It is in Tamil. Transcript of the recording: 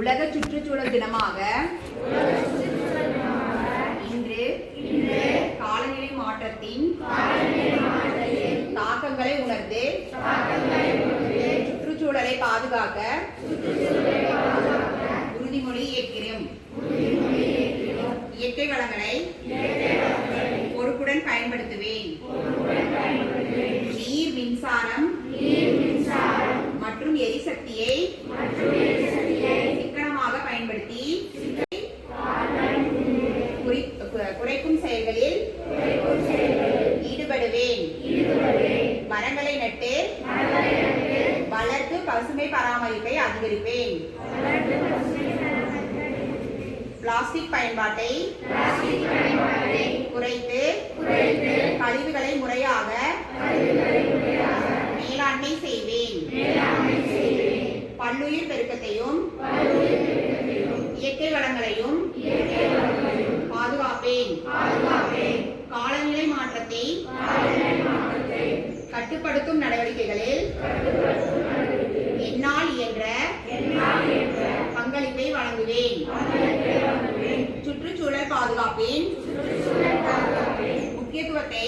உலக சுற்றுச்சூழல் தினமாக இன்று காலநிலை மாற்றத்தின் தாக்கங்களை உணர்ந்து சுற்றுச்சூழலை பாதுகாக்க உறுதிமொழி ஏற்கிறோம். இயற்கை வளங்களை பொறுப்புடன் பயன்படுத்துவேன். நீர், மின்சாரம் மற்றும் எரிசக்தியை சிக்கனமாக பயன்படுத்தி குறைக்கும் செயல்களில் ஈடுபடுவேன். மரங்களை நட்டு வளர்த்து பசுமை பராமரிப்பை அதிகரிப்பேன். பிளாஸ்டிக் பயன்பாட்டை குறைத்து கழிவுகளை முறையாக மேலாண்மை செய்வேன். பல்லுயிர் பெருக்கத்தையும் இயற்கை வளங்களையும் பாதுகாப்பேன். காலநிலை மாற்றத்தை கட்டுப்படுத்தும் நடவடிக்கைகளில் என்னால் இயன்ற பங்களிப்பை வழங்குவேன். சுற்றுச்சூழல் பாதுகாப்பின் முக்கியத்துவத்தை